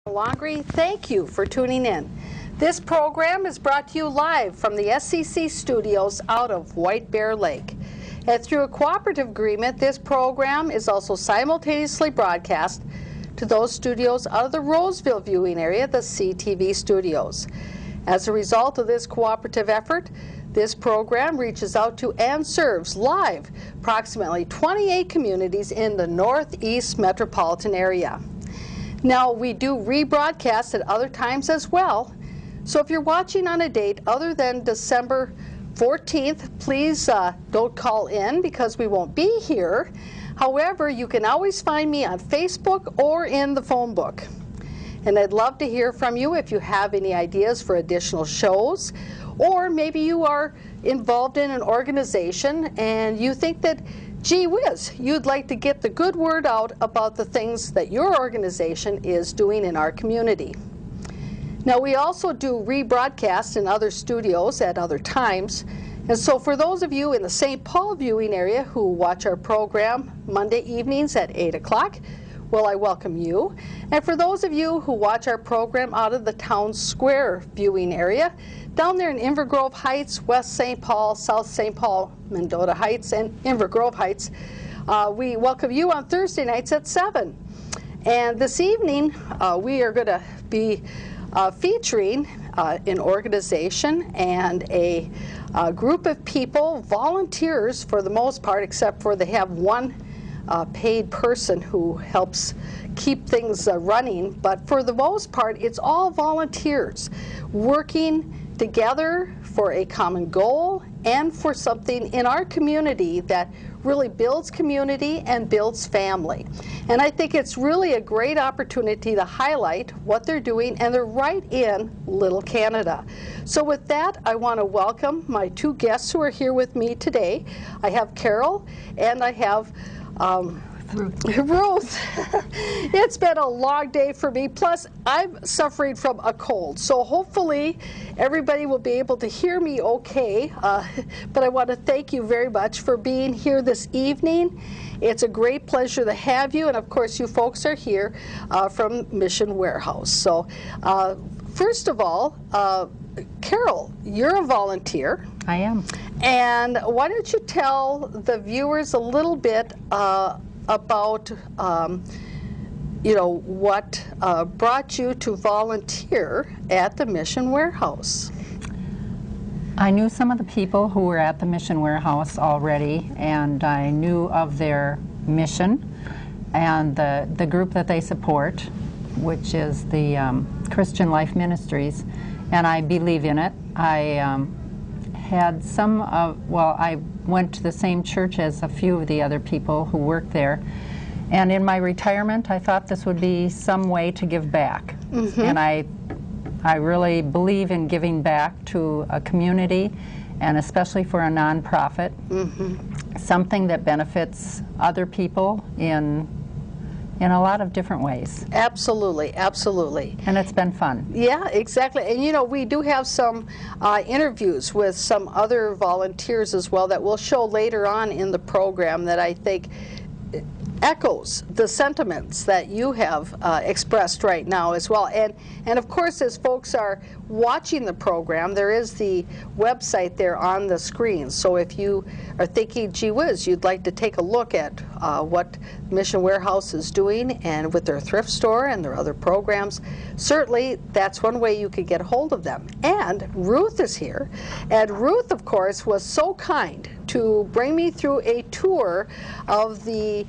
Longrie, thank you for tuning in. This program is brought to you live from the SCC studios out of White Bear Lake. And through a cooperative agreement, this program is also simultaneously broadcast to those studios out of the Roseville viewing area, the CTV studios. As a result of this cooperative effort, this program reaches out to and serves live approximately 28 communities in the Northeast metropolitan area. Now, we do rebroadcast at other times as well, so if you're watching on a date other than December 14th, please don't call in because we won't be here. However, you can always find me on Facebook or in the phone book. And I'd love to hear from you if you have any ideas for additional shows, or maybe you are involved in an organization and you think that, gee whiz, you'd like to get the good word out about the things that your organization is doing in our community. Now, we also do rebroadcasts in other studios at other times, and so for those of you in the St. Paul viewing area who watch our program Monday evenings at 8 o'clock, well, I welcome you. And for those of you who watch our program out of the Town Square viewing area, down there in Inver Grove Heights, West St. Paul, South St. Paul, Mendota Heights, and Inver Grove Heights, we welcome you on Thursday nights at 7. And this evening, we are going to be featuring an organization and a group of people, volunteers for the most part, except for they have one paid person who helps keep things running, but for the most part it's all volunteers working together for a common goal and for something in our community that really builds community and builds family. And I think it's really a great opportunity to highlight what they're doing, and they're right in Little Canada. So with that, I want to welcome my two guests who are here with me today. I have Carol and I have Ruth. It's been a long day for me, plus I'm suffering from a cold, so hopefully everybody will be able to hear me okay, but I want to thank you very much for being here this evening. It's a great pleasure to have you, and of course you folks are here from Mission Warehouse. So first of all, Carol, you're a volunteer. I am. And why don't you tell the viewers a little bit about you know, what brought you to volunteer at the Mission Warehouse? I knew some of the people who were at the Mission Warehouse already, and I knew of their mission and the group that they support, which is the Christian Life Ministries, and I believe in it. I had some of, well, I went to the same church as a few of the other people who worked there, and in my retirement I thought this would be some way to give back. And I really believe in giving back to a community, and especially for a nonprofit, something that benefits other people in a lot of different ways. Absolutely, absolutely. And it's been fun. Yeah, exactly. And you know, we do have some interviews with some other volunteers as well that we'll show later on in the program that I think echoes the sentiments that you have expressed right now as well. And of course, as folks are watching the program, there is the website there on the screen. So if you are thinking, gee whiz, you'd like to take a look at what Mission Warehouse is doing and with their thrift store and their other programs, certainly that's one way you could get a hold of them. And Ruth is here. And Ruth, of course, was so kind to bring me through a tour of the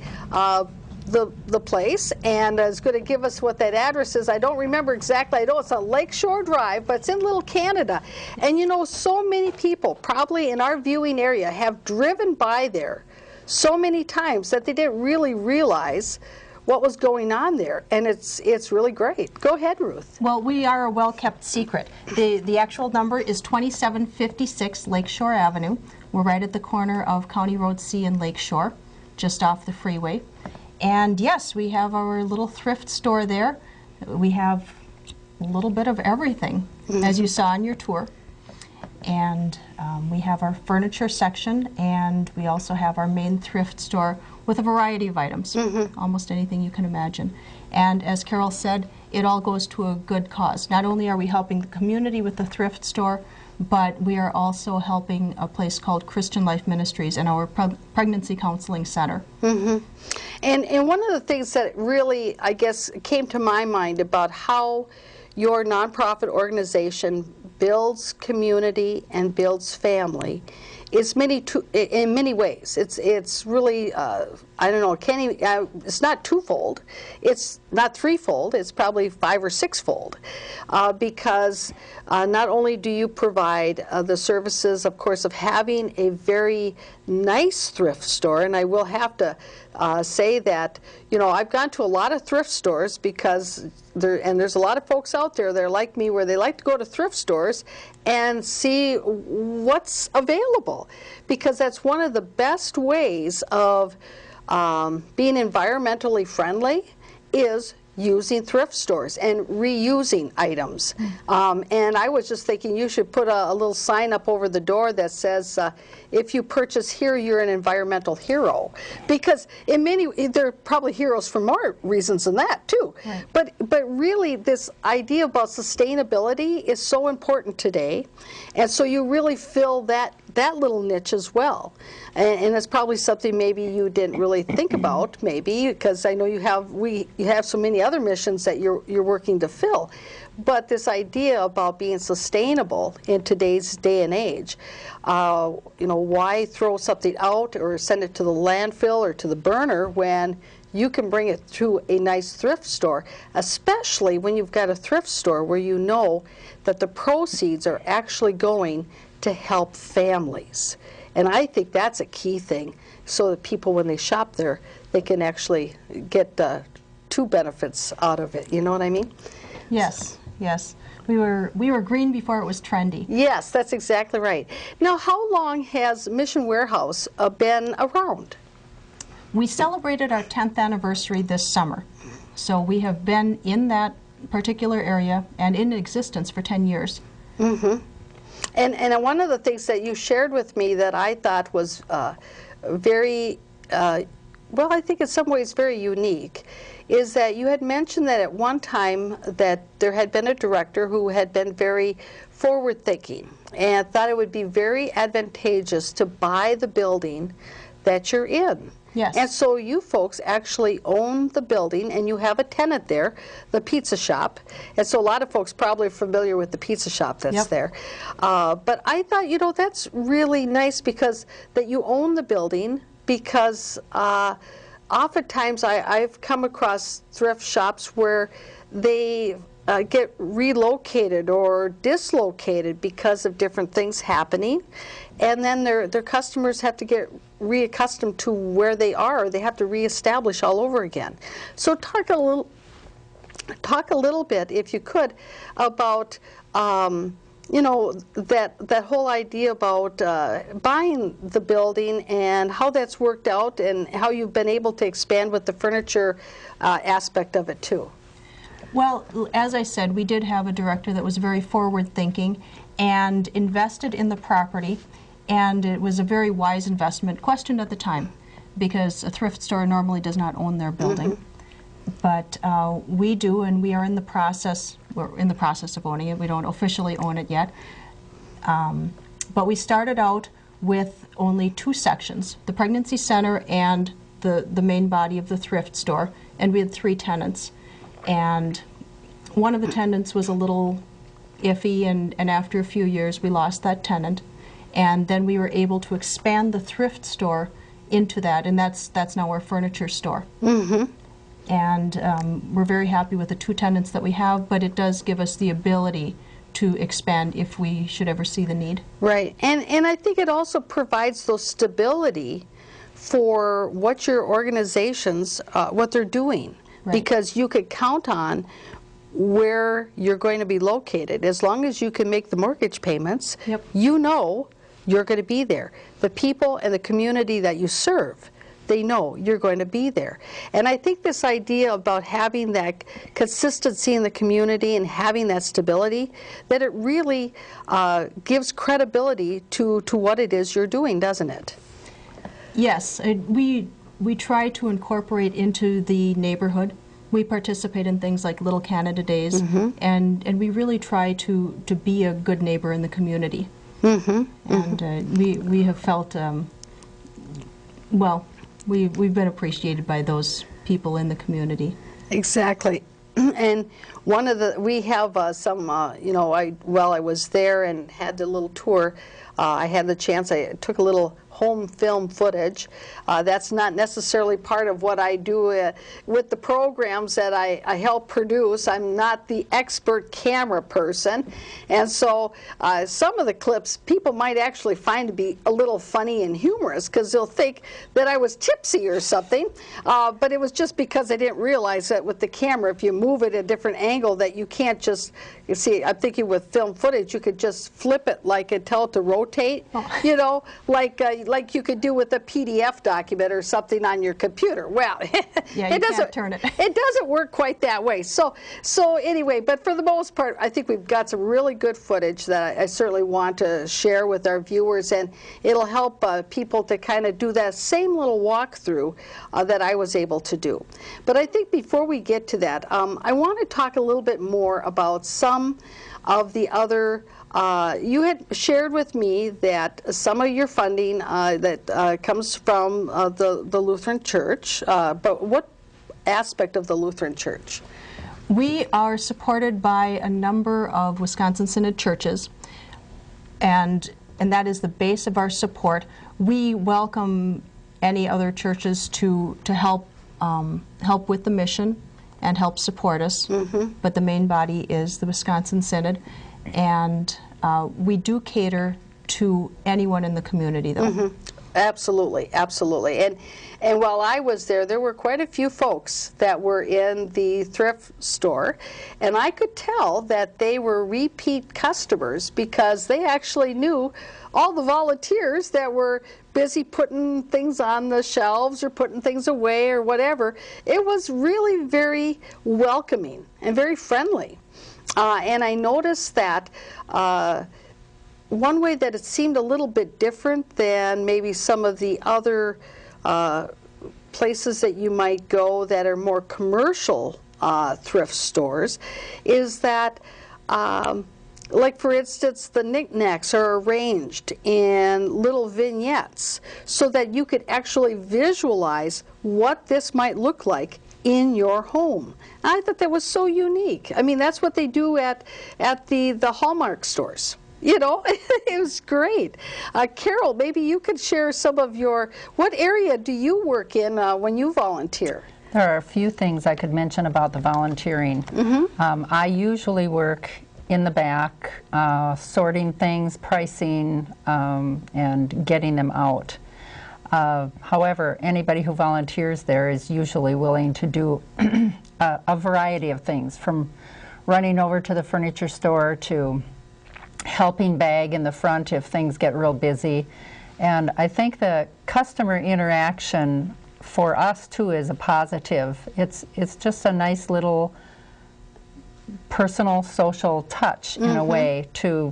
place, and is going to give us what that address is. I don't remember exactly. I know it's on Lakeshore Drive, but it's in Little Canada. And you know, so many people probably in our viewing area have driven by there so many times that they didn't really realize what was going on there, and it's really great. Go ahead, Ruth. Well, we are a well-kept secret. The actual number is 2756 Lakeshore Avenue. We're right at the corner of County Road C and Lakeshore, just off the freeway. And yes, we have our little thrift store there. We have a little bit of everything, as you saw on your tour. And we have our furniture section, and we also have our main thrift store with a variety of items, almost anything you can imagine. And as Carol said, it all goes to a good cause. Not only are we helping the community with the thrift store, but we are also helping a place called Christian Life Ministries and our pregnancy counseling center. And one of the things that really, I guess, came to my mind about how your nonprofit organization builds community and builds family is in many ways. It's really, I don't know, it's not twofold, it's not threefold, it's probably 5 or 6-fold, because not only do you provide the services, of course, of having a very nice thrift store, and I will have to say that, you know, I've gone to a lot of thrift stores because there's a lot of folks out there that are like me where they like to go to thrift stores and see what's available, because that's one of the best ways of being environmentally friendly is using thrift stores and reusing items. And I was just thinking you should put a little sign up over the door that says, if you purchase here, you're an environmental hero. Because there are probably heroes for more reasons than that, too. Right. But really, this idea about sustainability is so important today. And so you really fill that little niche as well. And it's probably something maybe you didn't really think about, maybe, because I know you have so many other missions that you're working to fill. But this idea about being sustainable in today's day and age, you know, why throw something out or send it to the landfill or to the burner when you can bring it to a nice thrift store, especially when you've got a thrift store where you know that the proceeds are actually going to help families. And I think that's a key thing, so that people, when they shop there, they can actually get 2 benefits out of it. You know what I mean? Yes, yes. We were green before it was trendy. Yes, that's exactly right. Now, how long has Mission Warehouse been around? We celebrated our 10th anniversary this summer. So we have been in that particular area and in existence for 10 years. Mm-hmm. And one of the things that you shared with me that I thought was very, well, I think in some ways very unique, is that you had mentioned that at one time that there had been a director who had been very forward-thinking and thought it would be very advantageous to buy the building that you're in. Yes. And so you folks actually own the building, and you have a tenant there, the pizza shop. And so a lot of folks probably are familiar with the pizza shop that's Yep. there. But I thought, you know, that's really nice because that you own the building, because oftentimes I've come across thrift shops where they get relocated or dislocated because of different things happening, and then their customers have to get reaccustomed to where they are. They have to reestablish all over again. So talk a little bit, if you could, about you know, that whole idea about buying the building and how that's worked out and how you've been able to expand with the furniture aspect of it too. Well, as I said, we did have a director that was very forward-thinking and invested in the property, and it was a very wise investment, questioned at the time, because a thrift store normally does not own their building. Mm-hmm. But we do, and we are in the process, we're in the process of owning it. We don't officially own it yet. But we started out with only 2 sections, the pregnancy center and the main body of the thrift store, and we had 3 tenants. And one of the tenants was a little iffy, and after a few years we lost that tenant. And then we were able to expand the thrift store into that, and that's now our furniture store. Mm-hmm. And we're very happy with the 2 tenants that we have, but it does give us the ability to expand if we should ever see the need. Right, and I think it also provides those stability for what your organizations, what they're doing. Right. Because you could count on where you're going to be located. As long as you can make the mortgage payments, yep. You know you're going to be there. The people and the community that you serve, they know you're going to be there. And I think this idea about having that consistency in the community and having that stability, that it really gives credibility to what it is you're doing, doesn't it? Yes, we try to incorporate into the neighborhood We participate in things like Little Canada Days, and we really try to be a good neighbor in the community. And we have felt, well, we've been appreciated by those people in the community. Exactly. And one of the, we have some, you know, while I was there and had the little tour, I had the chance, I took a little home film footage. That's not necessarily part of what I do with the programs that I help produce. I'm not the expert camera person, and so some of the clips people might actually find to be a little funny and humorous because they'll think that I was tipsy or something, but it was just because I didn't realize that with the camera, if you move it at a different angle, that you can't just, you see, I'm thinking with film footage, you could just flip it like and tell it to rotate, you know, like you could do with a PDF document or something on your computer. Well, yeah, you can't turn it. It doesn't work quite that way. So anyway, but for the most part, I think we've got some really good footage that I certainly want to share with our viewers, and it'll help people to kind of do that same little walkthrough that I was able to do. But I think before we get to that, I want to talk a little bit more about some of the other you had shared with me that some of your funding that comes from the Lutheran Church, but what aspect of the Lutheran Church? We are supported by a number of Wisconsin Synod churches, and that is the base of our support. We welcome any other churches to help help with the mission and help support us, but the main body is the Wisconsin Synod. And we do cater to anyone in the community, though. Absolutely, absolutely. And while I was there were quite a few folks that were in the thrift store, and I could tell that they were repeat customers because they actually knew all the volunteers that were busy putting things on the shelves or putting things away or whatever. It was really very welcoming and very friendly. And I noticed that one way that it seemed a little bit different than maybe some of the other places that you might go that are more commercial thrift stores is that, like for instance, the knickknacks are arranged in little vignettes so that you could actually visualize what this might look like in your home. I thought that was so unique. I mean, that's what they do at the Hallmark stores. You know, it was great. Carol, maybe you could share some of your, what area do you work in when you volunteer? There are a few things I could mention about the volunteering. I usually work in the back, sorting things, pricing, and getting them out. However, anybody who volunteers there is usually willing to do a variety of things, from running over to the furniture store to helping bag in the front if things get real busy. And I think the customer interaction for us too is a positive. It's just a nice little personal social touch in a way to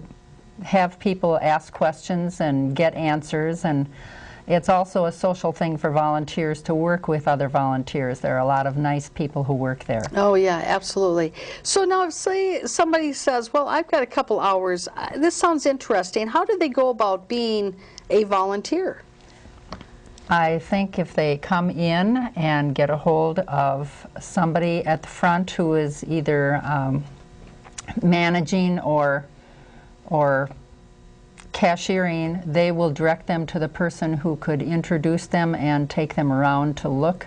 have people ask questions and get answers, and it's also a social thing for volunteers to work with other volunteers. There are a lot of nice people who work there. Oh yeah, absolutely. So now if say somebody says, well, I've got a couple hours, this sounds interesting. How do they go about being a volunteer? I think if they come in and get a hold of somebody at the front who is either managing or cashiering, they will direct them to the person who could introduce them and take them around to look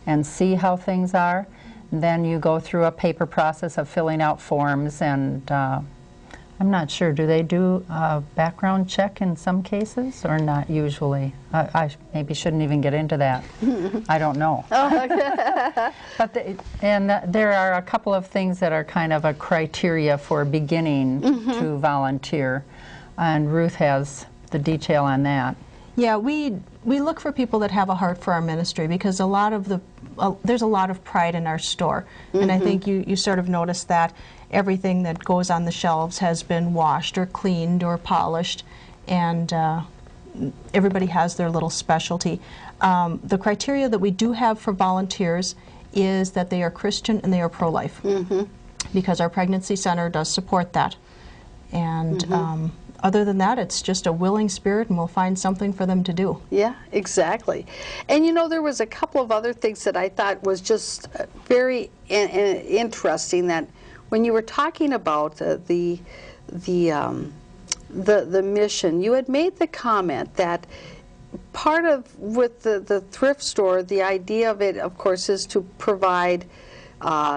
and see how things are. Then you go through a paper process of filling out forms, and I'm not sure, do they do a background check in some cases or not usually? I maybe shouldn't even get into that. I don't know. But there are a couple of things that are kind of a criteria for beginning to volunteer. And Ruth has the detail on that. Yeah, we look for people that have a heart for our ministry, because a lot of there's a lot of pride in our store, and I think you sort of notice that everything that goes on the shelves has been washed or cleaned or polished, and everybody has their little specialty. The criteria that we do have for volunteers is that they are Christian and they are pro-life, because our pregnancy center does support that. And other than that, it's just a willing spirit, and we'll find something for them to do. Yeah, exactly. And you know, there was a couple of other things that I thought was just very interesting, that when you were talking about the mission, you had made the comment that part of, with the thrift store, the idea of it, of course, is to provide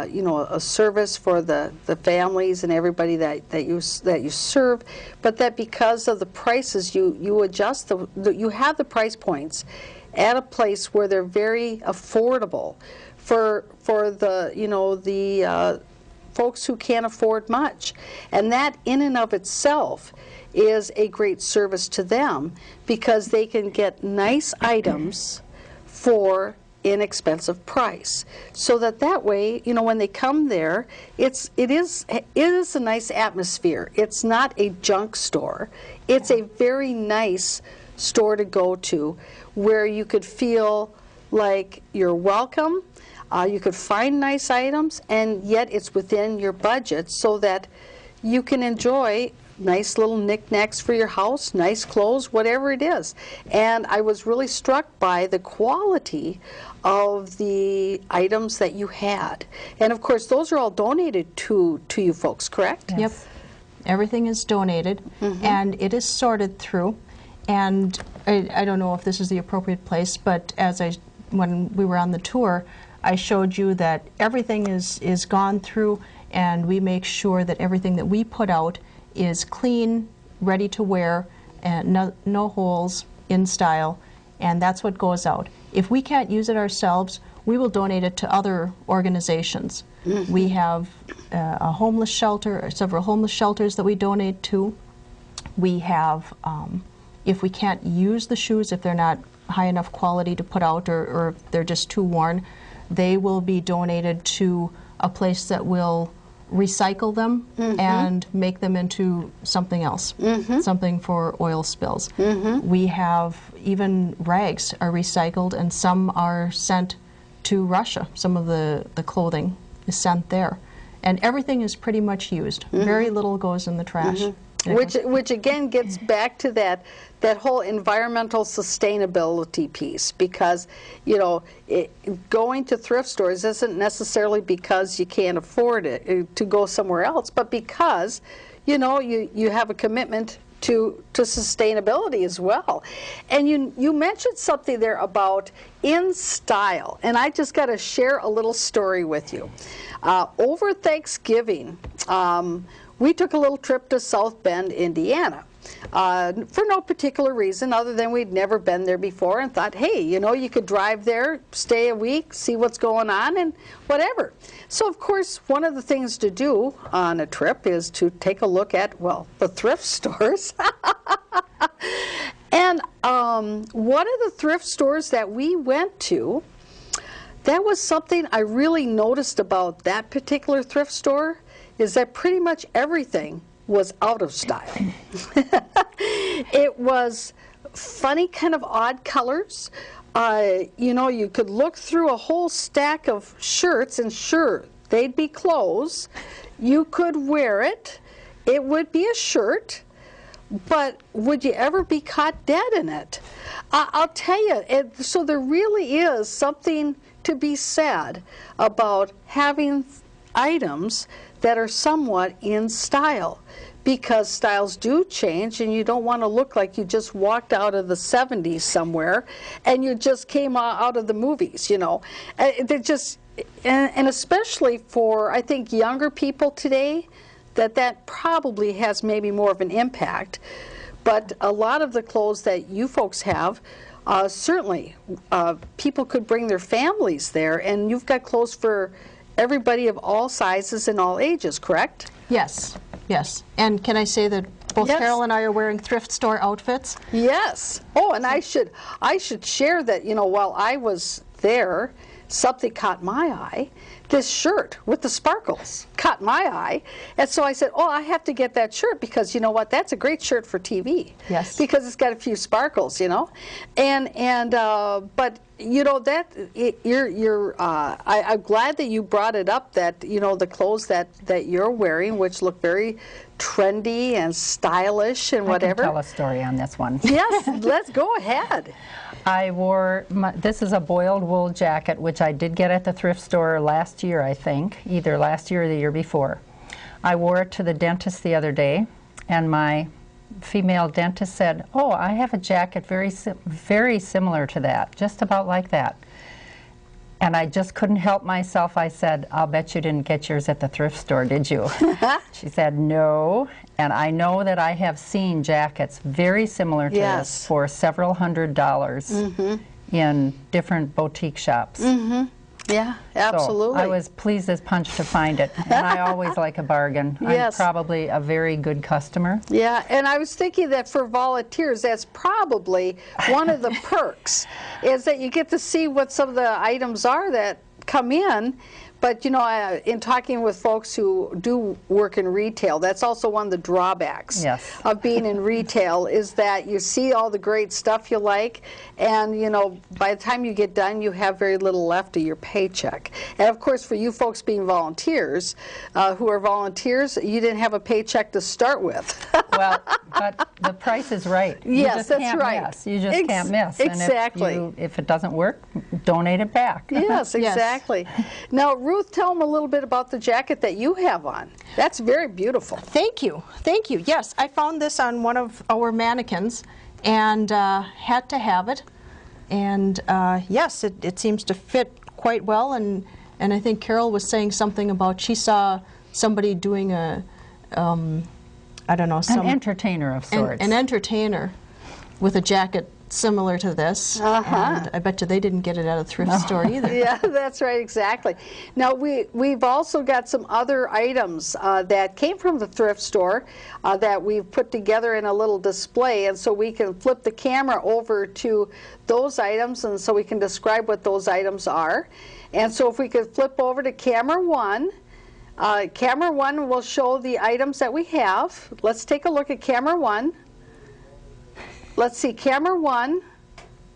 you know, a service for the families and everybody that you serve, but that because of the prices, you adjust you have the price points at a place where they're very affordable for the, you know, the folks who can't afford much, and that in and of itself is a great service to them, because they can get nice items for inexpensive price, so that way, you know, when they come there, it is a nice atmosphere. It's not a junk store. It's a very nice store to go to, where you could feel like you're welcome. You could find nice items, and yet it's within your budget, so that you can enjoy nice little knickknacks for your house, nice clothes, whatever it is. And I was really struck by the quality of the items that you had. And of course, those are all donated to you folks, correct? Yes. Yep. Everything is donated, and it is sorted through. And I don't know if this is the appropriate place, but when we were on the tour, I showed you that everything is gone through, and we make sure that everything that we put out is clean, ready to wear, and no holes, in style, and that's what goes out. If we can't use it ourselves, we will donate it to other organizations. We have a homeless shelter, several homeless shelters that we donate to. We have, if we can't use the shoes, if they're not high enough quality to put out, or if they're just too worn, they will be donated to a place that will recycle them and make them into something else, something for oil spills. We have, even rags are recycled, and some are sent to Russia. Some of the clothing is sent there. And everything is pretty much used. Very little goes in the trash. Which again gets back to that whole environmental sustainability piece, because, you know, going to thrift stores isn't necessarily because you can't afford it to go somewhere else, but because, you know, you have a commitment to sustainability as well. And you mentioned something there about in style, and I just got to share a little story with you. Over Thanksgiving, we took a little trip to South Bend, Indiana, for no particular reason other than we'd never been there before, and thought, hey, you know, you could drive there, stay a week, see what's going on, and whatever. So, of course, one of the things to do on a trip is to take a look at, well, the thrift stores. And one of the thrift stores that we went to, that was something I really noticed about that particular thrift store, is that pretty much everything was out of style. It was funny, kind of odd colors. You know, you could look through a whole stack of shirts, and sure, they'd be clothes. You could wear it. It would be a shirt, but would you ever be caught dead in it? I'll tell you, so there really is something to be said about having items that are somewhat in style, because styles do change, and you don't want to look like you just walked out of the 70s somewhere and you just came out of the movies, you know. They're just, and especially for, I think, younger people today, that probably has maybe more of an impact. But a lot of the clothes that you folks have, certainly people could bring their families there, and you've got clothes for everybody of all sizes and all ages, correct? Yes, yes. And can I say that both Carol and I are wearing thrift store outfits? Yes. Oh, and I should share that, you know, while I was there, something caught my eye, this shirt with the sparkles caught my eye, and so I said, oh, I have to get that shirt because you know what, that's a great shirt for TV. Yes. Because it's got a few sparkles, you know, but you know that I'm glad that you brought it up, that you know the clothes that you're wearing, which look very trendy and stylish and whatever. I can tell a story on this one. Yes, let's go ahead. I wore, this is a boiled wool jacket, which I did get at the thrift store last year, I think, either last year or the year before. I wore it to the dentist the other day, and my female dentist said, oh, I have a jacket very similar to that, just about like that. And I just couldn't help myself. I said, I'll bet you didn't get yours at the thrift store, did you? She said, no. And I know that I have seen jackets very similar to this for several $100s in different boutique shops. Yeah, absolutely. So I was pleased as punch to find it. And I always like a bargain. Yes. I'm probably a very good customer. Yeah, and I was thinking that for volunteers, that's probably one of the perks, is that you get to see what some of the items are that come in. But, you know, in talking with folks who do work in retail, that's also one of the drawbacks of being in retail, is that you see all the great stuff you like, and, you know, by the time you get done, you have very little left of your paycheck. And, of course, for you folks being volunteers, who are volunteers, you didn't have a paycheck to start with. Well, but the price is right. Yes, that's right. Miss. You just can't miss. Exactly. And if it doesn't work, donate it back. Yes, exactly. Now, Ruth, tell them a little bit about the jacket that you have on. That's very beautiful. Thank you. Thank you. Yes, I found this on one of our mannequins and had to have it. And yes, it seems to fit quite well. And I think Carol was saying something about she saw somebody doing a, I don't know, an entertainer of sorts. An entertainer with a jacket similar to this, and I bet you they didn't get it at a thrift store either. Yeah, that's right, exactly. Now we've also got some other items that came from the thrift store that we've put together in a little display, and so we can flip the camera over to those items, and so we can describe what those items are. And so if we could flip over to camera one will show the items that we have. Let's take a look at camera one. Let's see, camera one.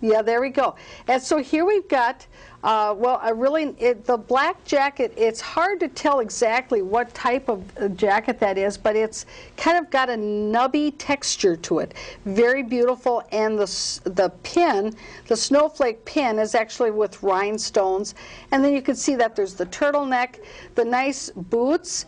Yeah, there we go. And so here we've got, the black jacket, it's hard to tell exactly what type of jacket that is, but it's kind of got a nubby texture to it. Very beautiful, and the pin, the snowflake pin, is actually with rhinestones. And then you can see that there's the turtleneck, the nice boots.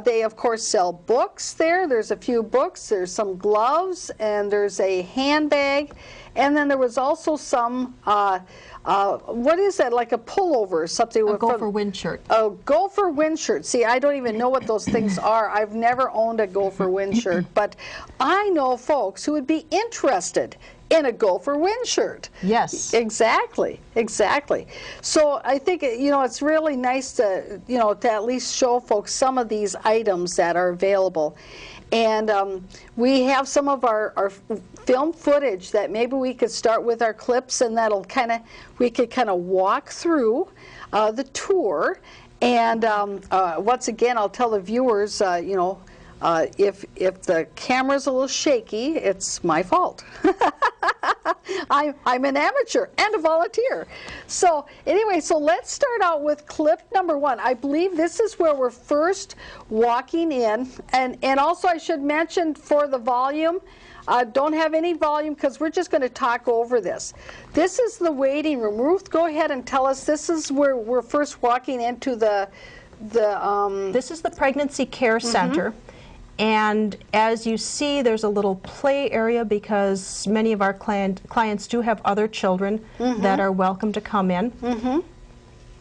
They, of course, sell books there. There's a few books. There's some gloves, and there's a handbag. And then there was also some, what is that, like a pullover or something? A gopher wind shirt. A gopher wind shirt. See, I don't even know what those things are. I've never owned a gopher wind shirt, but I know folks who would be interested in a gopher wind shirt. Yes. Exactly, exactly. So I think, you know, it's really nice to, you know, to at least show folks some of these items that are available. And we have some of our film footage that maybe we could start with our clips, and that'll we could kind of walk through the tour. And once again, I'll tell the viewers, you know, if the camera's a little shaky, it's my fault. I'm an amateur and a volunteer. So anyway, so let's start out with clip number one. I believe this is where we're first walking in. And also I should mention for the volume, don't have any volume because we're just going to talk over this. This is the waiting room. Ruth, go ahead and tell us, this is where we're first walking into This is the Pregnancy Care Center. And as you see, there's a little play area because many of our clients do have other children that are welcome to come in.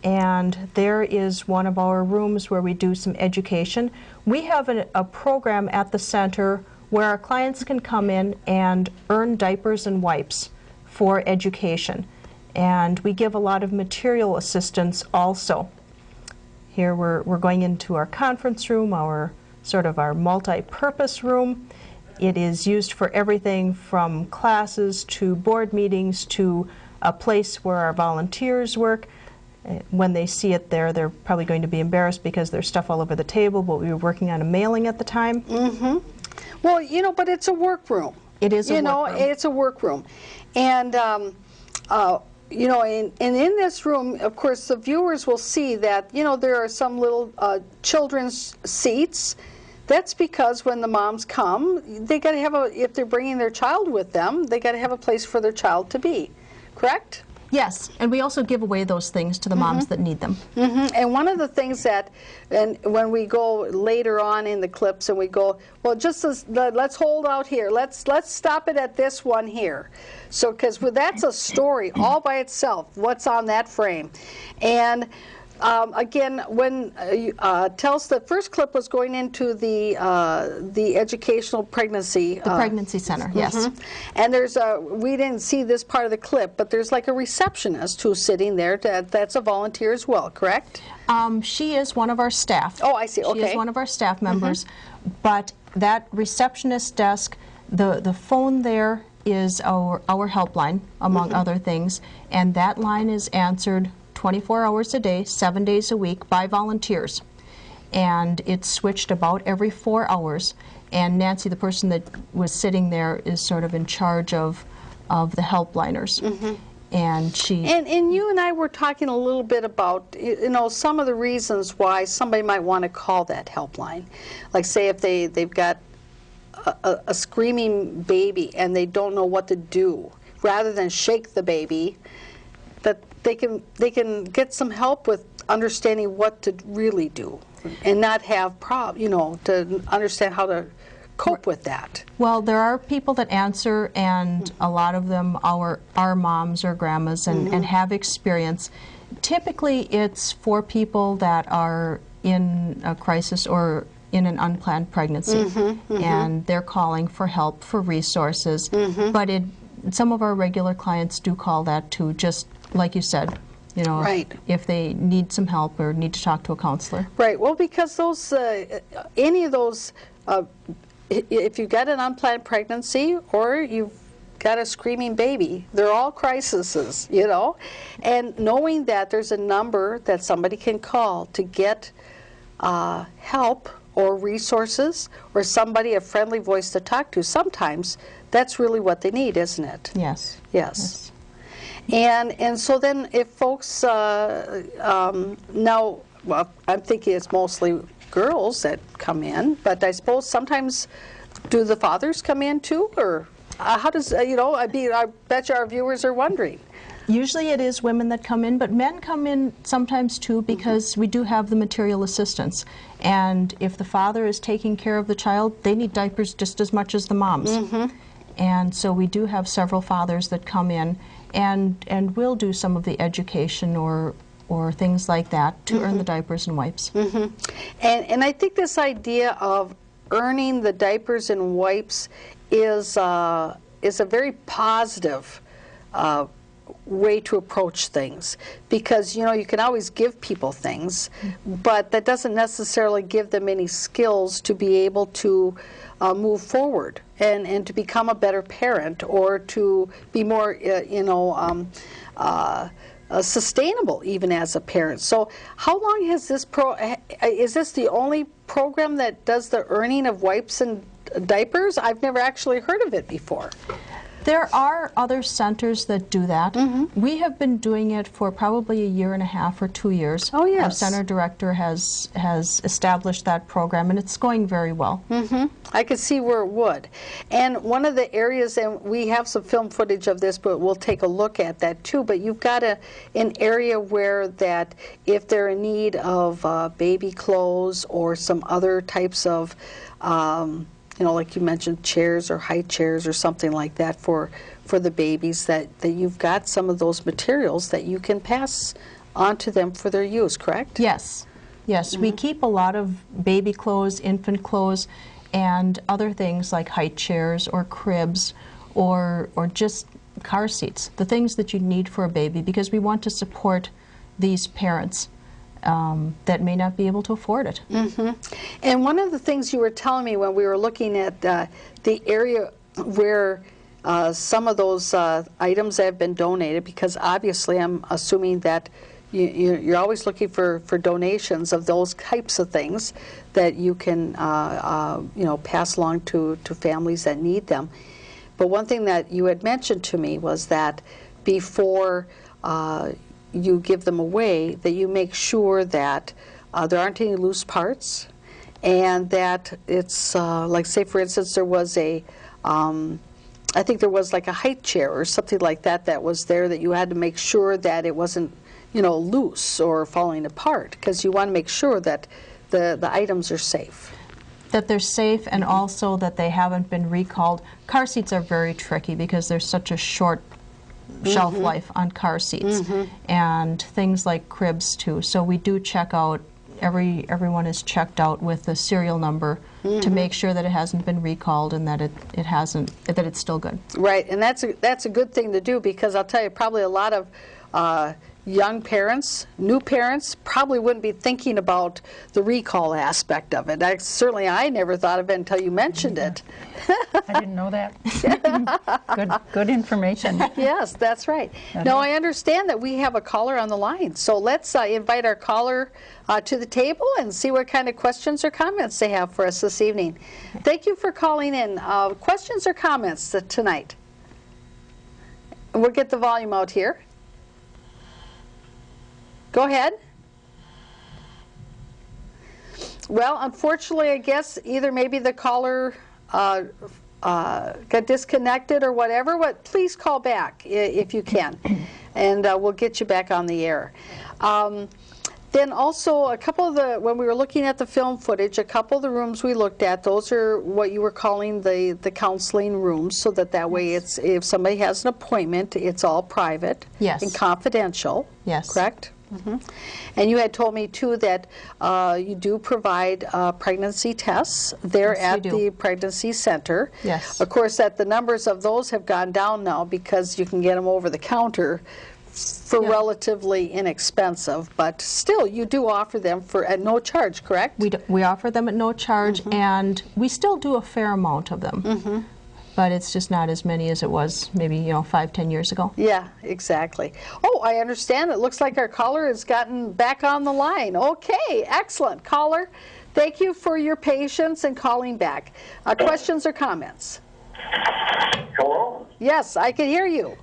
And there is one of our rooms where we do some education. We have a program at the center where our clients can come in and earn diapers and wipes for education. And we give a lot of material assistance also. Here we're going into our conference room, our multi-purpose room. It is used for everything from classes to board meetings to a place where our volunteers work. When they see it there, they're probably going to be embarrassed because there's stuff all over the table, but we were working on a mailing at the time. Mm-hmm. Well, you know, but it's a workroom. It is a workroom. It's a workroom. And, you know, and in this room, of course, the viewers will see that, you know, there are some little children's seats. That's because when the moms come, they got to have if they're bringing their child with them, they got to have a place for their child to be. Correct? Yes, and we also give away those things to the moms that need them. Mm-hmm. And one of the things that, and when we go later on in the clips and we go, well, just let's hold out here. Let's stop it at this one here. So, because that's a story all by itself, what's on that frame. And again, when tell us, the first clip was going into the educational pregnancy. The pregnancy center, yes. And there's we didn't see this part of the clip, but there's like a receptionist who's sitting there. That's a volunteer as well, correct? She is one of our staff. Oh, I see. Okay. She is one of our staff members, but that receptionist desk, the phone there is our helpline, among other things, and that line is answered 24 hours a day, 7 days a week by volunteers. And it's switched about every 4 hours. And Nancy, the person that was sitting there, is sort of in charge of the helpliners. And she... And you and I were talking a little bit about, you know, some of the reasons why somebody might want to call that helpline. Like, say, if they've got a screaming baby and they don't know what to do, rather than shake the baby, that they can get some help with understanding what to really do, and not have to understand how to cope with that. Well, there are people that answer, and a lot of them are moms or grandmas and have experience. Typically, it's for people that are in a crisis or in an unplanned pregnancy, and they're calling for help, for resources. But some of our regular clients do call that too, just like you said, you know, if they need some help or need to talk to a counselor. Right. Well, because those, any of those, if you've got an unplanned pregnancy or you've got a screaming baby, they're all crises, you know. And knowing that there's a number that somebody can call to get help or resources or somebody, a friendly voice to talk to, sometimes that's really what they need, isn't it? Yes. Yes. And so then if folks, now, well, I'm thinking it's mostly girls that come in, but I suppose sometimes do the fathers come in too, or how does, you know, I bet you our viewers are wondering. Usually it is women that come in, but men come in sometimes too, because we do have the material assistance. And if the father is taking care of the child, they need diapers just as much as the moms. And so we do have several fathers that come in and will do some of the education or things like that to earn the diapers and wipes. And I think this idea of earning the diapers and wipes is a very positive way to approach things, because you know you can always give people things, but that doesn't necessarily give them any skills to be able to move forward and to become a better parent or to be more sustainable even as a parent. So how long has this is this the only program that does the earning of wipes and diapers? I've never actually heard of it before. There are other centers that do that. We have been doing it for probably 1.5 or 2 years. Oh, yes. Our center director has established that program, and it's going very well. I could see where it would. And one of the areas, and we have some film footage of this, but we'll take a look at that too, but you've got an area where that if they're in need of baby clothes or some other types of you know, like you mentioned, chairs or high chairs or something like that for the babies, that you've got some of those materials that you can pass on to them for their use, correct? Yes. Yes, we keep a lot of baby clothes, infant clothes, and other things like high chairs or cribs or just car seats, the things that you need for a baby, because we want to support these parents that may not be able to afford it. And one of the things you were telling me when we were looking at the area where some of those items have been donated, because obviously I'm assuming that you're always looking for donations of those types of things that you can pass along to families that need them. But one thing that you had mentioned to me was that before you give them away, that you make sure that there aren't any loose parts, and that it's like, say for instance, there was a I think there was like a height chair or something like that that was there, that you had to make sure that it wasn't, loose or falling apart, because you want to make sure that the items are safe. That they're safe, and also that they haven't been recalled. Car seats are very tricky because there's such a short shelf life on car seats, and things like cribs too. So we do check out, everyone is checked out with the serial number to make sure that it hasn't been recalled and that that it's still good. Right, and that's a good thing to do, because I'll tell you, probably a lot of young parents, new parents, probably wouldn't be thinking about the recall aspect of it. Certainly I never thought of it until you mentioned it. I didn't know that. Good information. Yes, that's right. Now I understand that we have a caller on the line, so let's invite our caller to the table and see what kind of questions or comments they have for us this evening. Thank you for calling in. Questions or comments tonight? We'll get the volume out here. Go ahead. Well, unfortunately, I guess either maybe the caller got disconnected or whatever, but please call back if you can, and we'll get you back on the air. Then also, a couple of when we were looking at the film footage, a couple of the rooms we looked at, those are what you were calling the counseling rooms, so that way it's, if somebody has an appointment, it's all private and confidential. Yes. Correct? And you had told me too that you do provide pregnancy tests there at the pregnancy center. Yes. Of course, that the numbers of those have gone down now, because you can get them over the counter for relatively inexpensive, but still you do offer them at no charge, correct? We offer them at no charge, and we still do a fair amount of them. But it's just not as many as it was maybe 5-10 years ago. Yeah, exactly. Oh, I understand. It looks like our caller has gotten back on the line. Okay, excellent. Caller, thank you for your patience and calling back. Questions or comments? Hello? Yes, I can hear you.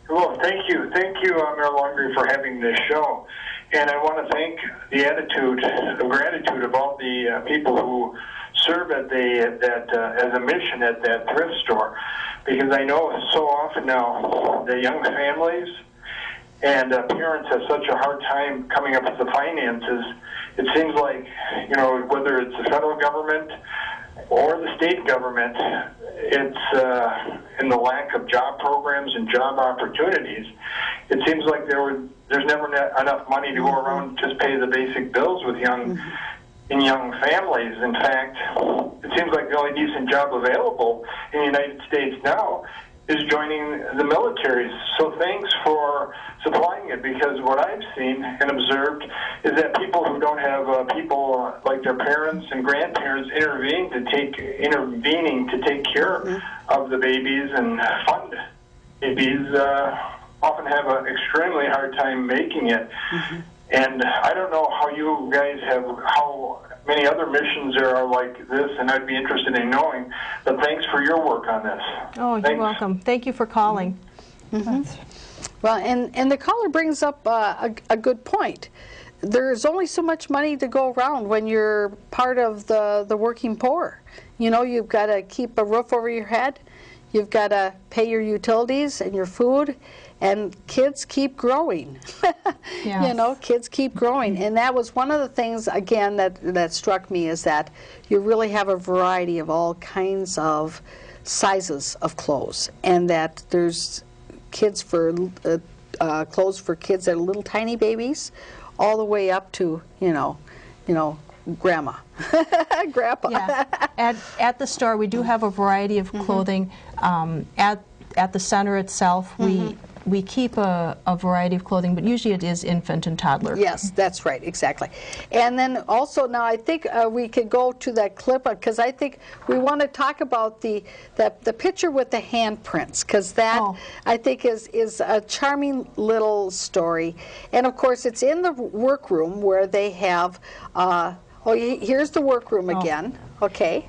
Well, thank you, Mayor Longrie, for having this show. And I want to thank the attitude of gratitude of all the people who serve at as a mission at that thrift store, because I know so often now the young families and parents have such a hard time coming up with the finances. It seems like, whether it's the federal government or the state government, it's in the lack of job programs and job opportunities. It seems like there's never enough money to go around to just pay the basic bills with young families. In fact, it seems like the only decent job available in the United States now is joining the military. So thanks for supplying it, because what I've seen and observed is that people who don't have people like their parents and grandparents intervening to take care of the babies and fund babies often have an extremely hard time making it. And I don't know how you guys how many other missions there are like this, and I'd be interested in knowing. But thanks for your work on this. Oh, you're welcome. Thank you for calling. Well, and the caller brings up a good point. There's only so much money to go around when you're part of the working poor. You've got to keep a roof over your head. You've got to pay your utilities and your food. And kids keep growing. Kids keep growing. And that was one of the things, again, that struck me, is that you really have a variety of all kinds of sizes of clothes. And that there's kids for clothes for kids that are little tiny babies, all the way up to, grandma, grandpa. Yeah. At the store, we do have a variety of clothing. At the center itself, we keep a variety of clothing, but usually it is infant and toddler. Yes, that's right, exactly. And then also now I think we could go to that clip because I think we want to talk about the picture with the handprints, because that I think is a charming little story. And of course it's in the workroom where they have, here's the workroom again, okay.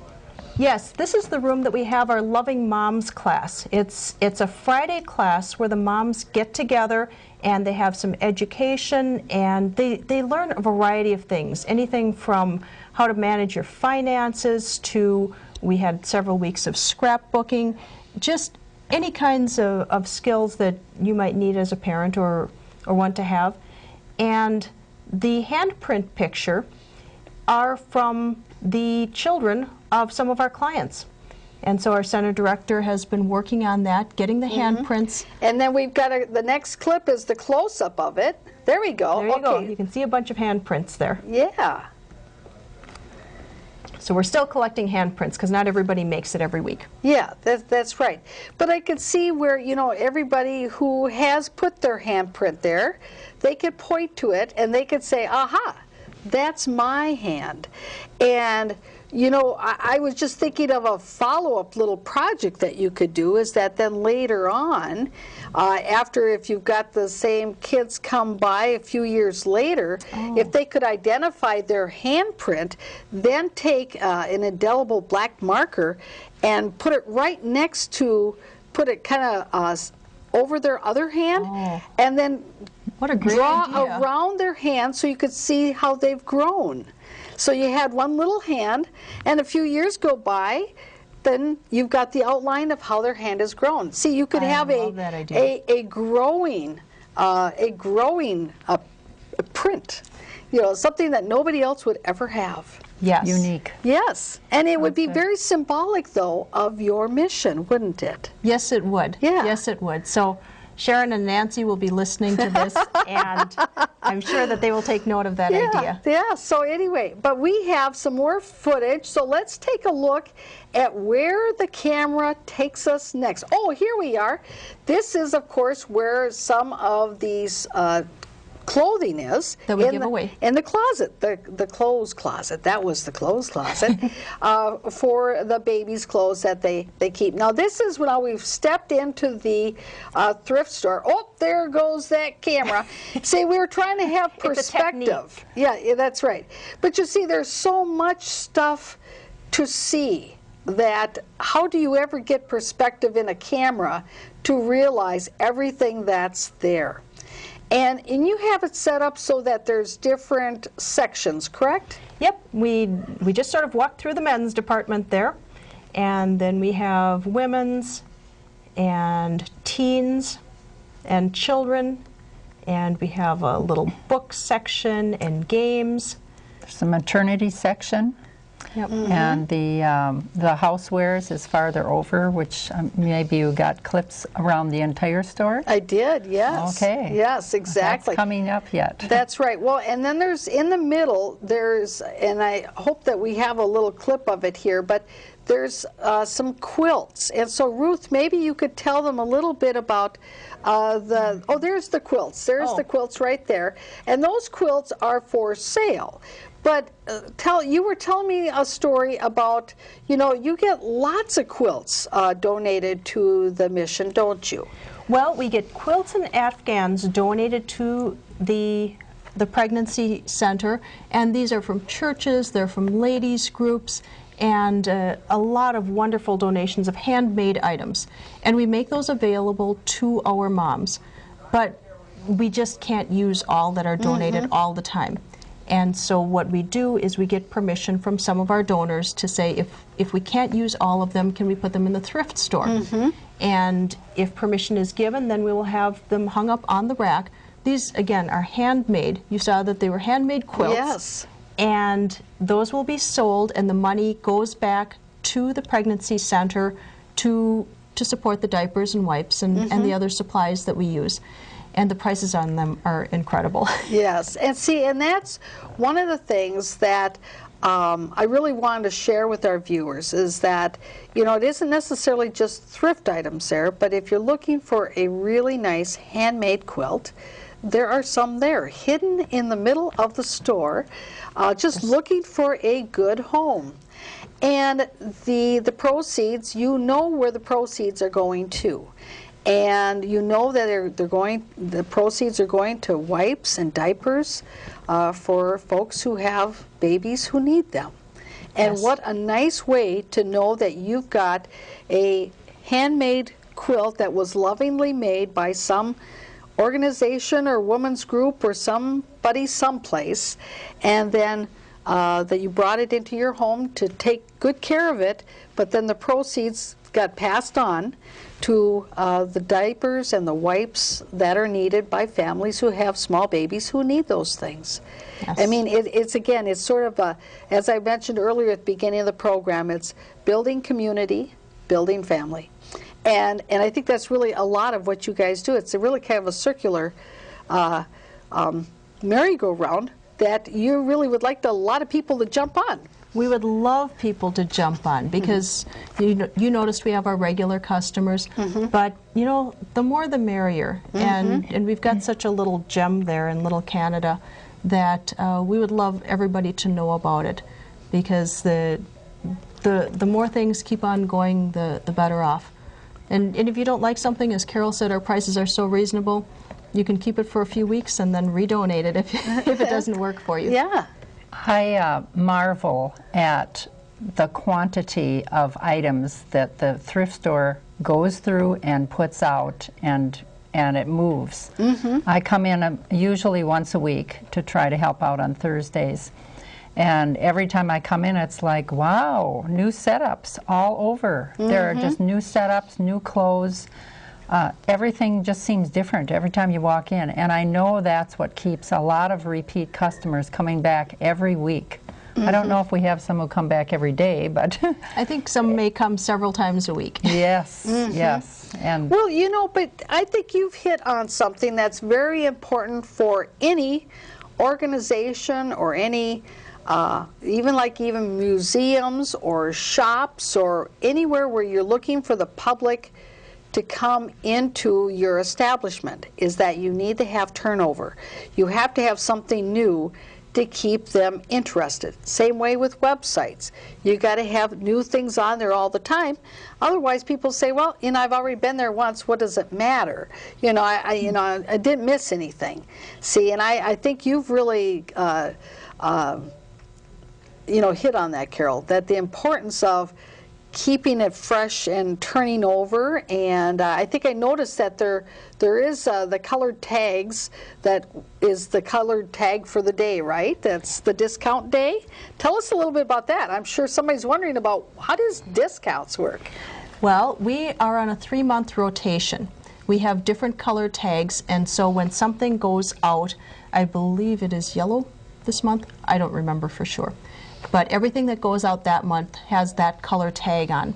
Yes, this is the room that we have our Loving Moms class. It's a Friday class where the moms get together and they have some education, and they learn a variety of things. Anything from how to manage your finances to, we had several weeks of scrapbooking, just any kinds of skills that you might need as a parent or want to have. And the handprint picture are from the children of some of our clients. And so our center director has been working on that, getting the handprints. And then we've got the next clip is the close-up of it. There we go. There you go. You can see a bunch of handprints there. Yeah. So we're still collecting handprints because not everybody makes it every week. Yeah, that's right. But I could see where, you know, everybody who has put their handprint there, they could point to it and they could say, aha, that's my hand. And you know, I was just thinking of a follow-up little project that you could do, is that then later on, after if you've got the same kids come by a few years later, if they could identify their handprint, then take an indelible black marker and put it right next to, put it kind of over their other hand, and then what a great draw idea. around their hand so you could see how they've grown. So you had one little hand, and a few years go by, then you've got the outline of how their hand has grown. See, you could have a growing print, you know, something that nobody else would ever have. Yes. Unique. Yes, and it would be very symbolic, though, of your mission, wouldn't it? Yes, it would. Yeah. Yes, it would. So Sharon and Nancy will be listening to this, and I'm sure that they will take note of that idea. Yeah, so anyway, but we have some more footage, so let's take a look at where the camera takes us next. Oh, here we are. This is, of course, where some of these clothing is. That we give away. In the closet, the clothes closet. That was the clothes closet for the babies' clothes that they keep. Now this is when we've stepped into the thrift store. Oh, there goes that camera. See, we were trying to have perspective. Yeah, that's right. But you see, there's so much stuff to see that how do you ever get perspective in a camera to realize everything that's there? And you have it set up so that there's different sections, correct? Yep, we just sort of walked through the men's department there, and then we have women's and teens and children, and we have a little book section and games. There's a maternity section. Yep. And the housewares is farther over, which maybe you got clips around the entire store? I did, yes. Okay. Yes, exactly. That's coming up yet. That's right. Well, and then there's, in the middle, there's, and I hope that we have a little clip of it here, but there's some quilts. And so, Ruth, maybe you could tell them a little bit about there's the quilts. There's the quilts right there. And those quilts are for sale. But you were telling me a story about, you know, you get lots of quilts donated to the mission, don't you? Well, we get quilts and afghans donated to the pregnancy center, and these are from churches, they're from ladies groups, and a lot of wonderful donations of handmade items. And we make those available to our moms. But we just can't use all that are donated all the time. And so what we do is we get permission from some of our donors to say, if we can't use all of them, can we put them in the thrift store? And if permission is given, then we will have them hung up on the rack. These, again, are handmade. You saw that they were handmade quilts. Yes. And those will be sold, and the money goes back to the pregnancy center to support the diapers and wipes and the other supplies that we use. And the prices on them are incredible. Yes, and see, and that's one of the things that I really wanted to share with our viewers is that, you know, it isn't necessarily just thrift items there, but if you're looking for a really nice handmade quilt, there are some there, hidden in the middle of the store, just looking for a good home. And the proceeds, you know where the proceeds are going to. And you know that the proceeds are going to wipes and diapers for folks who have babies who need them. And Yes. what a nice way to know that you've got a handmade quilt that was lovingly made by some organization or women's group or somebody someplace, and then that you brought it into your home to take good care of it, but then the proceeds got passed on to the diapers and the wipes that are needed by families who have small babies who need those things. Yes. I mean, it's again, it's sort of a, as I mentioned earlier at the beginning of the program, it's building community, building family. And I think that's really a lot of what you guys do. It's a really kind of a circular merry-go-round that you really would like a lot of people to jump on. We would love people to jump on because you noticed we have our regular customers, but you know, the more the merrier. And we've got such a little gem there in Little Canada that we would love everybody to know about it, because the more things keep on going, the better off. And if you don't like something, as Carol said, our prices are so reasonable, you can keep it for a few weeks and then redonate it if it doesn't work for you. Yeah. I marvel at the quantity of items that the thrift store goes through and puts out, and it moves. I come in usually once a week to try to help out on Thursdays. And every time I come in, it's like, wow, new setups all over. There are just new setups, new clothes. Everything just seems different every time you walk in. And I know that's what keeps a lot of repeat customers coming back every week. I don't know if we have some who come back every day, but I think some may come several times a week. yes, yes. And Well, you know, but I think you've hit on something that's very important for any organization or any, even museums or shops or anywhere where you're looking for the public to come into your establishment, is that you need to have turnover. You have to have something new to keep them interested. Same way with websites. You got to have new things on there all the time. Otherwise, people say, "Well, you know, I've already been there once. What does it matter? You know, I didn't miss anything." See, and I think you've really, hit on that, Carol. That the importance of keeping it fresh and turning over. And I think I noticed that there is the colored tags. That is the colored tag for the day, right? That's the discount day. Tell us a little bit about that. I'm sure somebody's wondering about how does discounts work? Well, we are on a 3-month rotation. We have different color tags, and so when something goes out, I believe it is yellow this month, I don't remember for sure. But everything that goes out that month has that color tag on.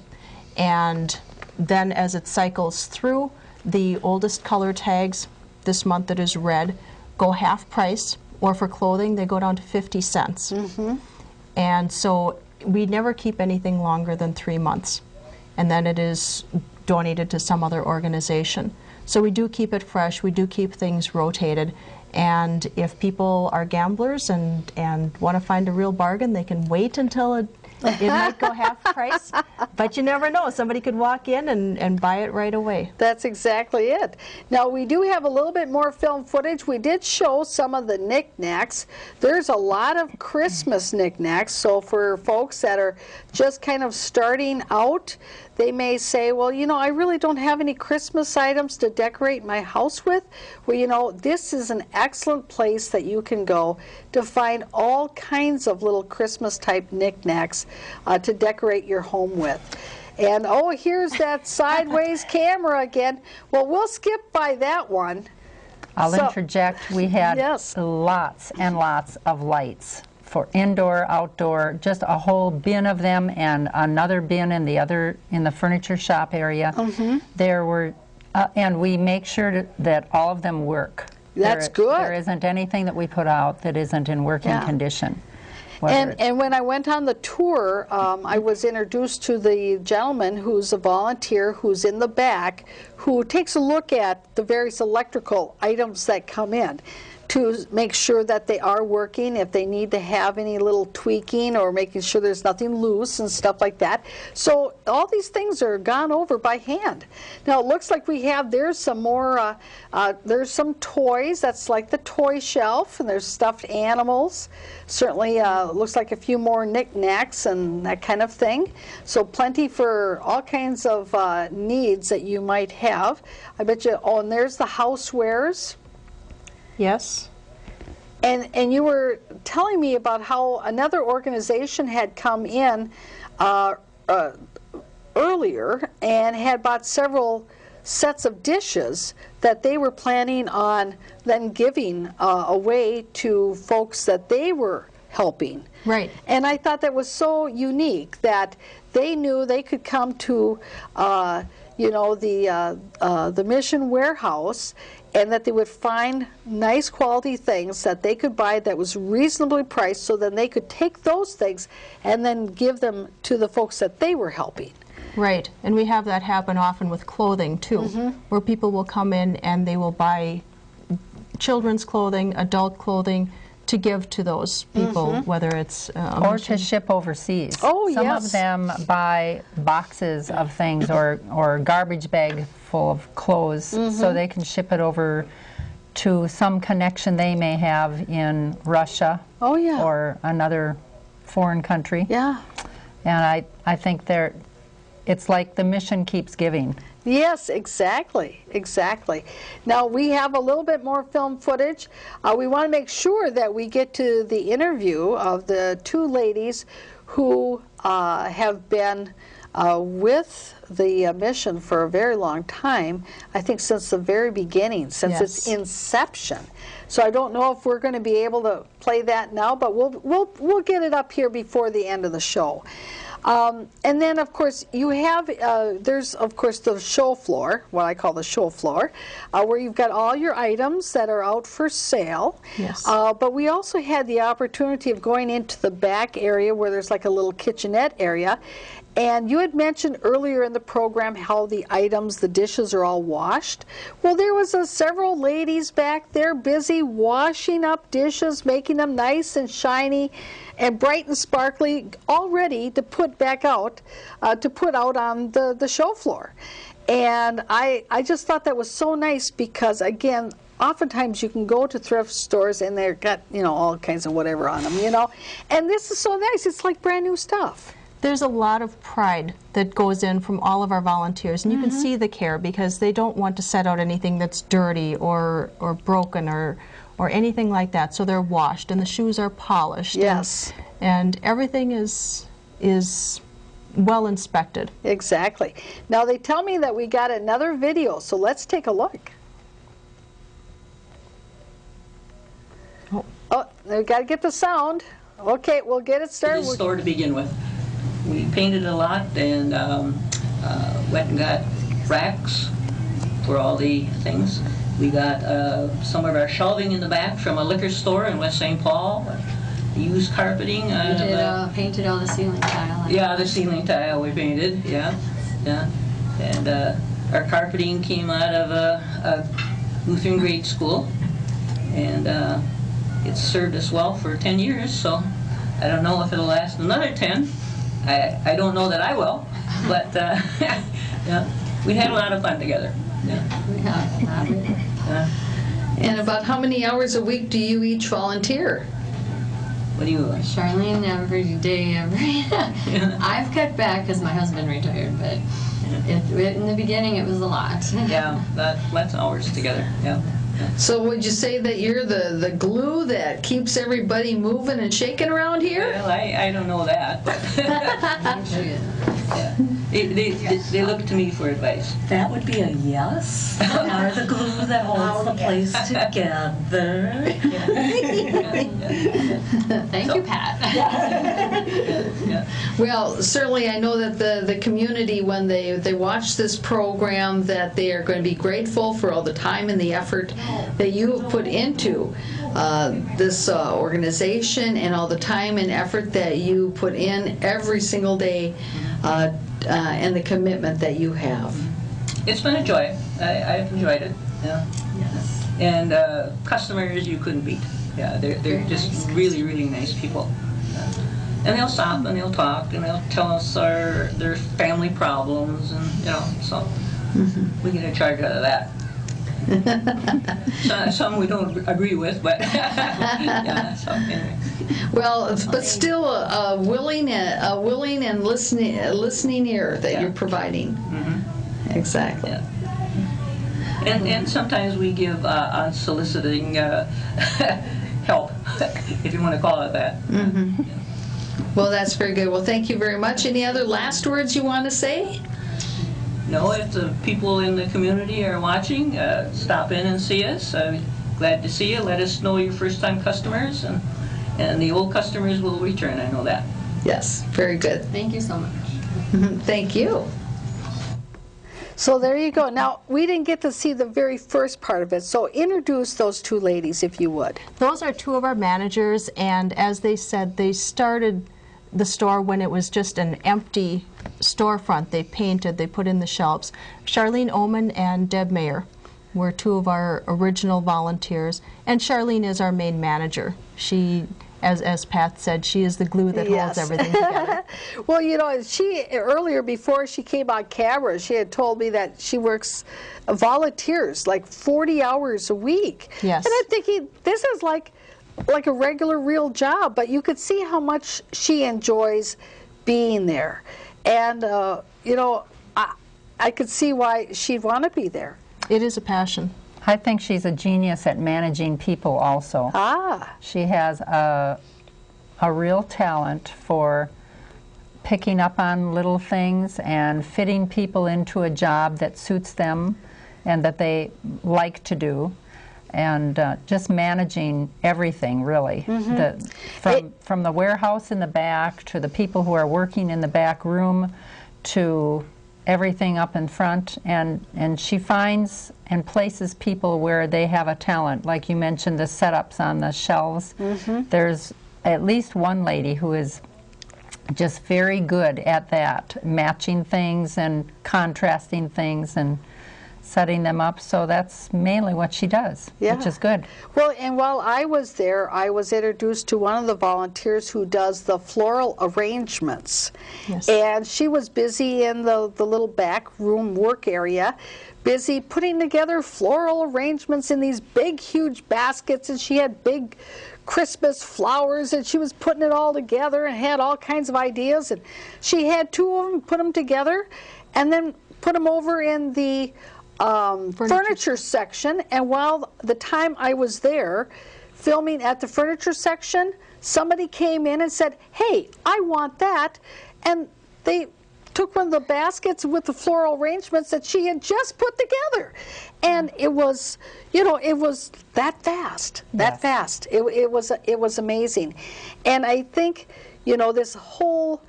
And then as it cycles through, the oldest color tags, this month it is red, go half price, or for clothing they go down to 50 cents. And so we never keep anything longer than 3 months. And then it is donated to some other organization. So we do keep it fresh, we do keep things rotated. And if people are gamblers and want to find a real bargain, they can wait until it might go half price. But you never know. Somebody could walk in and buy it right away. That's exactly it. Now, we do have a little bit more film footage. We did show some of the knickknacks. There's a lot of Christmas knickknacks. So for folks that are just kind of starting out, they may say, well, you know, I really don't have any Christmas items to decorate my house with. Well, you know, this is an excellent place that you can go to find all kinds of little Christmas-type knickknacks to decorate your home with. And, oh, here's that sideways camera again. Well, we'll skip by that one. I'll interject. We had lots and lots of lights for indoor, outdoor, just a whole bin of them, and another bin in the furniture shop area. There were, and we make sure that all of them work. That's good. There isn't anything that we put out that isn't in working condition. And when I went on the tour, I was introduced to the gentleman who's a volunteer who's in the back, who takes a look at the various electrical items that come in to make sure that they are working, if they need to have any little tweaking or making sure there's nothing loose and stuff like that. So all these things are gone over by hand. Now it looks like there's some more, there's some toys. That's like the toy shelf, and there's stuffed animals. Certainly looks like a few more knickknacks and that kind of thing. So plenty for all kinds of needs that you might have. I bet you, oh, and there's the housewares. Yes. And you were telling me about how another organization had come in earlier and had bought several sets of dishes that they were planning on then giving away to folks that they were helping. Right. And I thought that was so unique that they knew they could come to you know, the Mission Warehouse, and that they would find nice quality things that they could buy that was reasonably priced, so then they could take those things and then give them to the folks that they were helping. Right, and we have that happen often with clothing too, where people will come in and they will buy children's clothing, adult clothing, to give to those people, whether it's or to ship overseas. Oh, Some yes. of them buy boxes of things or garbage bag full of clothes so they can ship it over to some connection they may have in Russia or another foreign country. Yeah. And I think it's like the mission keeps giving. Yes, exactly, exactly. Now we have a little bit more film footage. We want to make sure that we get to the interview of the two ladies who have been with the mission for a very long time. I think since the very beginning, since its inception. So I don't know if we're going to be able to play that now, but we'll get it up here before the end of the show. And then, of course, you have, there's, of course, the show floor, what I call the show floor, where you've got all your items that are out for sale. Yes. But we also had the opportunity of going into the back area where there's like a little kitchenette area. And you had mentioned earlier in the program how the items, the dishes are all washed. Well, there was several ladies back there busy washing up dishes, making them nice and shiny and bright and sparkly, all ready to put back out, to put out on the show floor. And I just thought that was so nice because, again, oftentimes you can go to thrift stores and they've got, you know, all kinds of whatever on them, you know. And this is so nice. It's like brand new stuff. There's a lot of pride that goes in from all of our volunteers, and you can see the care because they don't want to set out anything that's dirty or broken or anything like that. So they're washed and the shoes are polished. Yes. And everything is well inspected. Exactly. Now they tell me that we got another video, so let's take a look. Oh, we got to get the sound. Okay, we'll get it started. The store to begin with. We painted a lot and went and got racks for all the things. We got some of our shelving in the back from a liquor store in West St. Paul. Used carpeting. We did painted all the ceiling tile. Yeah, the ceiling tile we painted. Yeah. And our carpeting came out of a Lutheran grade school, and it's served us well for 10 years. So I don't know if it'll last another 10. I don't know that I will, but yeah, we had a lot of fun together. Yeah. And about how many hours a week do you each volunteer? What do you? Charlene, every day, I've cut back because my husband retired, but in the beginning it was a lot. Yeah, lots of hours together. Yeah. So would you say that you're the glue that keeps everybody moving and shaking around here? Well, I don't know that. But They look to me for advice. That would be a yes. They are the glue that holds the place together. Thank you, Pat. Yeah. Well, certainly I know that the community, when they watch this program, that they are going to be grateful for all the time and the effort that you have put into this organization, and all the time and effort that you put in every single day, and the commitment that you have. It's been a joy. I've enjoyed it. Yeah. And customers you couldn't beat. Yeah, they're just really, really nice people. And they'll stop and they'll talk and they'll tell us their family problems, and so we get a charge out of that. Some we don't agree with, but yeah. So anyway. Well, but still a willing and listening ear that you're providing. Mm-hmm. Exactly. Yeah. And sometimes we give unsoliciting help, if you want to call it that. Mm-hmm. Well, that's very good. Well, thank you very much. Any other last words you want to say? No, if the people in the community are watching, stop in and see us. Glad to see you. Let us know your first-time customers, and the old customers will return. I know that. Yes, very good. Thank you so much. Thank you. So there you go. Now, we didn't get to see the very first part of it, so introduce those two ladies, if you would. Those are two of our managers, and as they said, they started the store when it was just an empty storefront. They painted, they put in the shelves. Charlene Oman and Deb Mayer were two of our original volunteers, and Charlene is our main manager. She, as Pat said, she is the glue that holds everything together. Well, she earlier, before she came on camera, she had told me that she works volunteers like 40 hours a week. Yes. And I'm thinking, this is like a regular, real job, but you could see how much she enjoys being there. And, I could see why she'd want to be there. It is a passion. I think she's a genius at managing people also. She has a real talent for picking up on little things and fitting people into a job that suits them and that they like to do, and just managing everything, really. From the warehouse in the back to the people who are working in the back room to everything up in front, and she finds and places people where they have a talent. Like you mentioned, the setups on the shelves. There's at least one lady who is just very good at that, matching things and contrasting things and setting them up. So that's mainly what she does, which is good. Well, and while I was there, I was introduced to one of the volunteers who does the floral arrangements. Yes. And she was busy in the little back room work area, busy putting together floral arrangements in these big, huge baskets, and she had big Christmas flowers, and she was putting it all together and had all kinds of ideas. And she had two of them, put them together, and then put them over in the furniture section. And while the time I was there filming at the furniture section, somebody came in and said, "Hey, I want that," and they took one of the baskets with the floral arrangements that she had just put together, and it was, it was that fast, It was amazing. And I think, this whole,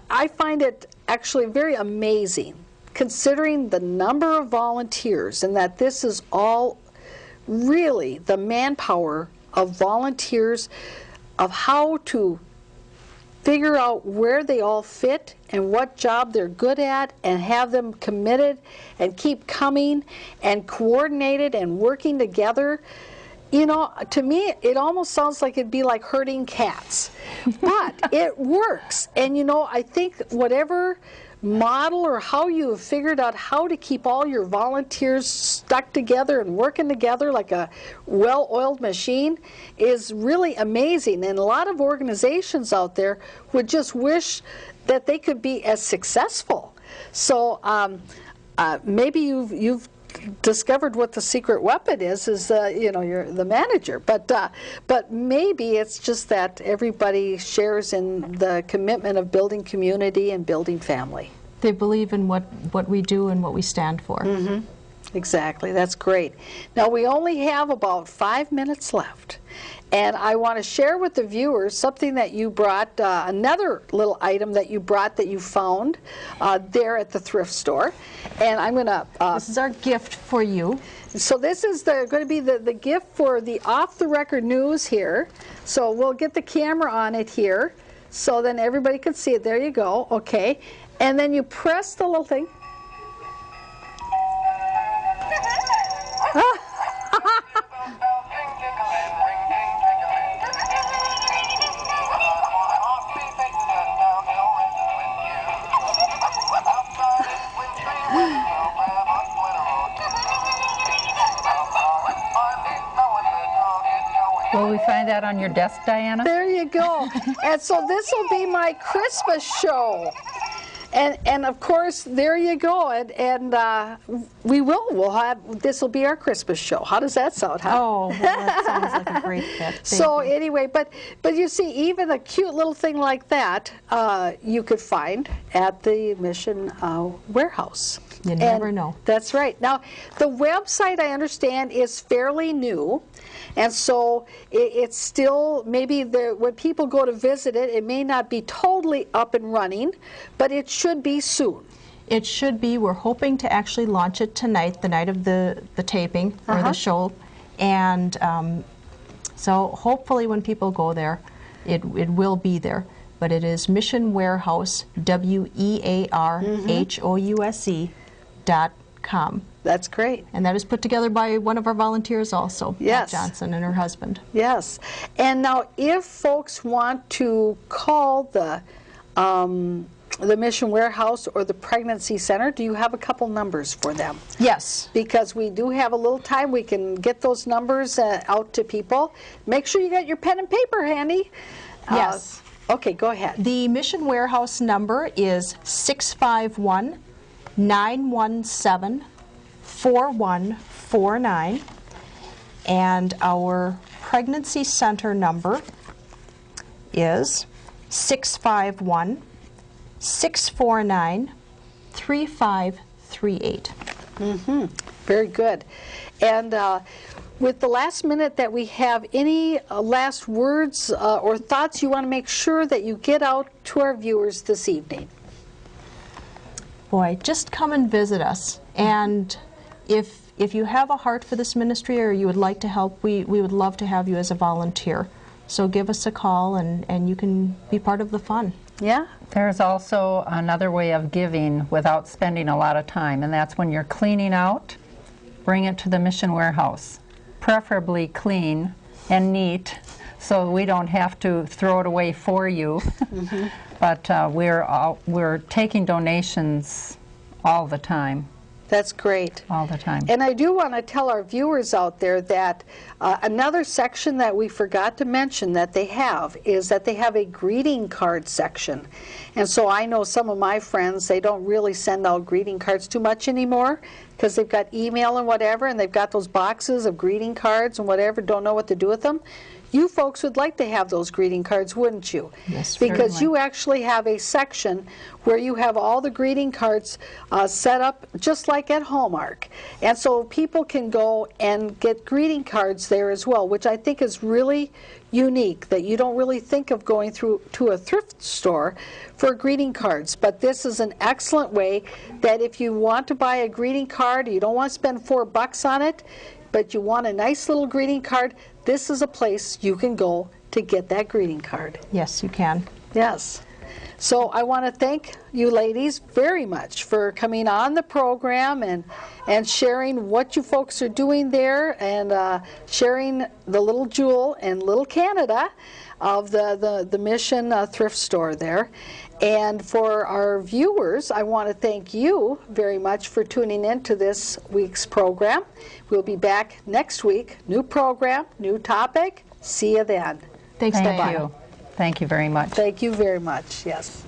I find it actually very amazing, considering the number of volunteers, and that this is all really the manpower of volunteers, of how to figure out where they all fit and what job they're good at, and have them committed and keep coming and coordinated and working together. To me, it almost sounds like it'd be like herding cats, but it works. And I think whatever model or how you have figured out how to keep all your volunteers stuck together and working together like a well-oiled machine is really amazing. And a lot of organizations out there would just wish that they could be as successful. So maybe you've discovered what the secret weapon is you're the manager, but maybe it's just that everybody shares in the commitment of building community and building family. They believe in what we do and what we stand for. Exactly, that's great. Now we only have about 5 minutes left, and I want to share with the viewers something that you brought, another little item that you brought that you found there at the thrift store. And I'm going to... this is our gift for you. So this is going to be the gift for the off-the-record news here. So we'll get the camera on it here, so then everybody can see it. There you go, okay. And then you press the little thing. Will we find that on your desk, Diana? There you go. And so this will be my Christmas show. And of course, there you go. And we'll have, this will be our Christmas show. How does that sound? Huh? Oh, well, that sounds like a great fit. So anyway, but you see, even a cute little thing like that, you could find at the Mission warehouse. You never know. That's right. Now, the website, I understand, is fairly new. And so it's still, maybe when people go to visit it, it may not be totally up and running, but it should be soon. It should be. We're hoping to actually launch it tonight, the night of the taping or the show. And so hopefully when people go there, it will be there. But it is Mission Warehouse, WEARHOUSE.com. That's great. And that is put together by one of our volunteers also, Yes. Pat Johnson and her husband. Yes. And now if folks want to call the Mission Warehouse or the Pregnancy Center, do you have a couple numbers for them? Yes. Because we do have a little time, we can get those numbers out to people. Make sure you got your pen and paper handy. Yes. Okay, go ahead. The Mission Warehouse number is 651-917-4149, and our Pregnancy Center number is 651-649-3538. Very good. And with the last minute that we have, any last words or thoughts you want to make sure that you get out to our viewers this evening? Boy, just come and visit us. And if you have a heart for this ministry or you would like to help, we would love to have you as a volunteer. So give us a call and you can be part of the fun. Yeah. There's also another way of giving without spending a lot of time, and that's when you're cleaning out, bring it to the Mission Warehouse. Preferably clean and neat, so we don't have to throw it away for you. But we're taking donations all the time. That's great. All the time. And I do want to tell our viewers out there that another section that we forgot to mention that they have is that they have a greeting card section. And so I know some of my friends, they don't really send out greeting cards too much anymore because they've got email and whatever, and they've got those boxes of greeting cards and whatever, don't know what to do with them. You folks would like to have those greeting cards, wouldn't you? Yes, because certainly. you actually have a section where you have all the greeting cards set up just like at Hallmark. And so people can go and get greeting cards there as well, which I think is really unique, that you don't really think of going through to a thrift store for greeting cards. But this is an excellent way that if you want to buy a greeting card, you don't want to spend $4 on it, but you want a nice little greeting card, this is a place you can go to get that greeting card. Yes, you can. Yes. So I want to thank you ladies very much for coming on the program and sharing what you folks are doing there and sharing the little jewel in Little Canada of the Mission thrift store there. And for our viewers, I want to thank you very much for tuning in to this week's program. We'll be back next week. New program, new topic. See you then. Thanks, Thank Diana. you. Thank you very much. Thank you very much. Yes.